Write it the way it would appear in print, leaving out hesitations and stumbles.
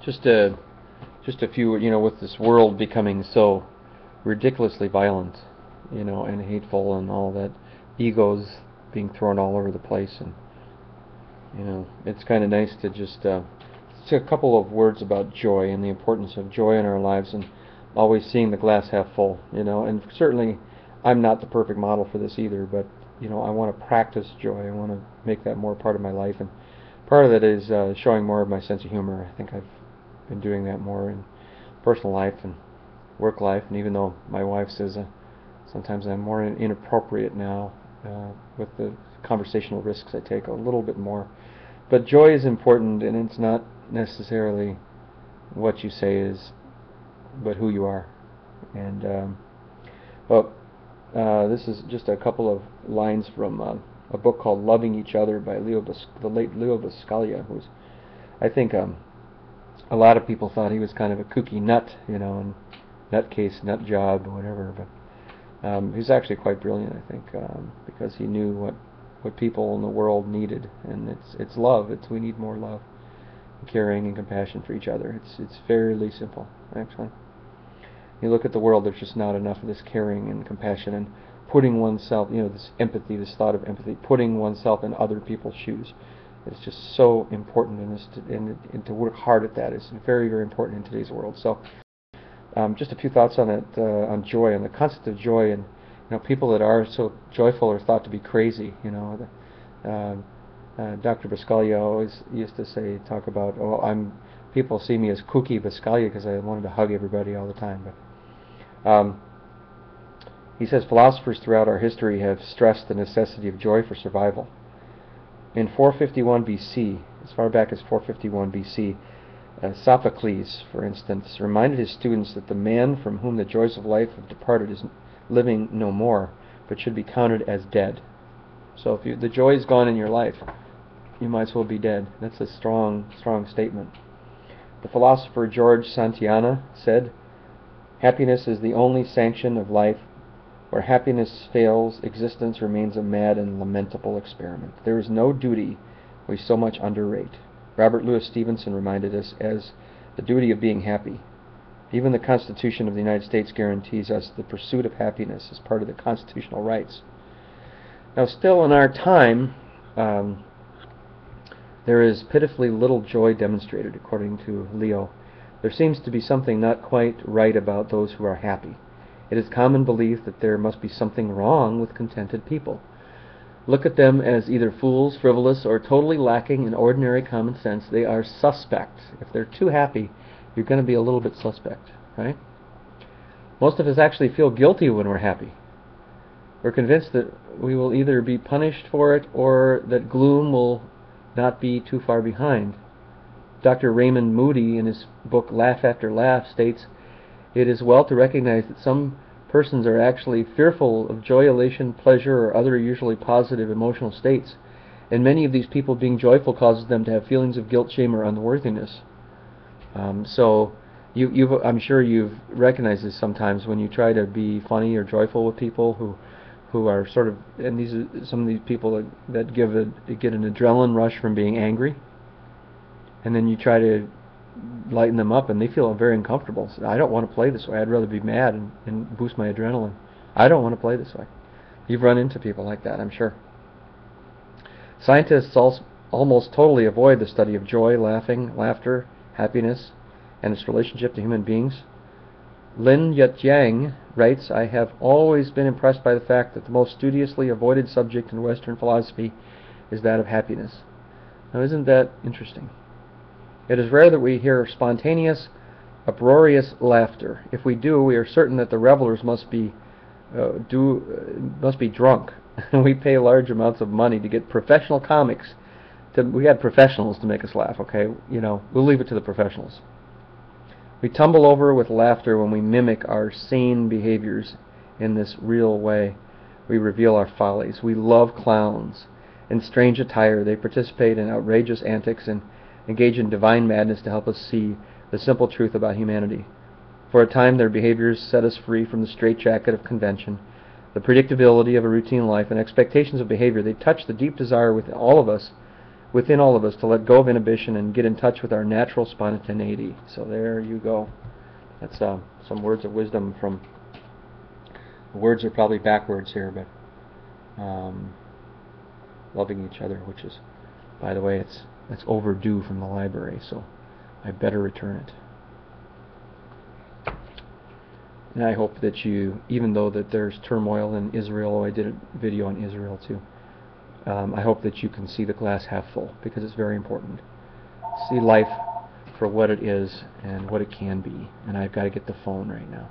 Just a few, with this world becoming so ridiculously violent, and hateful and all that, egos being thrown all over the place, and it's kind of nice to just say a couple of words about joy and the importance of joy in our lives, and always seeing the glass half full, and certainly I'm not the perfect model for this either, but I want to practice joy. I want to make that more part of my life, and part of that is showing more of my sense of humor. I think I've been doing that more in personal life and work life, and even though my wife says sometimes I'm more inappropriate now with the conversational risks I take a little bit more. But joy is important, and it's not necessarily what you say is, but who you are. And this is just a couple of lines from a book called Loving Each Other by the late Leo Buscaglia, who's, I think, a lot of people thought he was kind of a kooky nut, and nutcase, nut job, whatever. But he's actually quite brilliant, I think, because he knew what people in the world needed, and it's love. We need more love, caring, and compassion for each other. It's fairly simple, actually. You look at the world, there's just not enough of this caring and compassion and putting oneself, this empathy, this thought of empathy, putting oneself in other people's shoes. It's just so important, and to work hard at that is very, very important in today's world. So, just a few thoughts on that, on joy, and the concept of joy, and people that are so joyful are thought to be crazy. Dr. Buscaglia always used to talk about, people see me as kooky Buscaglia because I wanted to hug everybody all the time. But he says philosophers throughout our history have stressed the necessity of joy for survival. In 451 BC, as far back as 451 BC, Sophocles, for instance, reminded his students that the man from whom the joys of life have departed is living no more, but should be counted as dead. So if the joy is gone in your life, you might as well be dead. That's a strong, strong statement. The philosopher George Santayana said, "Happiness is the only sanction of life. Where happiness fails, existence remains a mad and lamentable experiment. There is no duty we so much underrate." Robert Louis Stevenson reminded us as the duty of being happy. Even the Constitution of the United States guarantees us the pursuit of happiness as part of the constitutional rights. Now, still in our time, there is pitifully little joy demonstrated, according to Leo. There seems to be something not quite right about those who are happy. It is common belief that there must be something wrong with contented people. Look at them as either fools, frivolous, or totally lacking in ordinary common sense. They are suspect. If they're too happy, you're going to be a little bit suspect, right? Most of us actually feel guilty when we're happy. We're convinced that we will either be punished for it or that gloom will not be too far behind. Dr. Raymond Moody, in his book Laugh After Laugh, states, "It is well to recognize that some persons are actually fearful of joy, elation, pleasure, or other usually positive emotional states, and many of these people being joyful causes them to have feelings of guilt, shame, or unworthiness." So I'm sure you've recognized this sometimes when you try to be funny or joyful with people who are sort of, and these are some of these people that get an adrenaline rush from being angry, and then you try to lighten them up and they feel very uncomfortable. So, I don't want to play this way. I'd rather be mad and boost my adrenaline. I don't want to play this way. You've run into people like that, I'm sure. Scientists almost totally avoid the study of joy, laughter, happiness, and its relationship to human beings. Lin Yut-yang writes, "I have always been impressed by the fact that the most studiously avoided subject in Western philosophy is that of happiness." Now, isn't that interesting? It is rare that we hear spontaneous, uproarious laughter. If we do, we are certain that the revelers must be drunk. We pay large amounts of money to get professional comics. We had professionals to make us laugh. Okay, we'll leave it to the professionals. We tumble over with laughter when we mimic our sane behaviors in this real way. We reveal our follies. We love clowns. In strange attire, they participate in outrageous antics and engage in divine madness to help us see the simple truth about humanity. For a time, their behaviors set us free from the straitjacket of convention, the predictability of a routine life, and expectations of behavior. They touch the deep desire within all of us within all of us to let go of inhibition and get in touch with our natural spontaneity. So there you go. That's some words of wisdom from... The words are probably backwards here, but loving each other, which is, by the way, it's overdue from the library, so I better return it. And I hope that you, even though that there's turmoil in Israel, I did a video on Israel too, I hope that you can see the glass half full, because it's very important. See life for what it is and what it can be. And I've got to get the phone right now.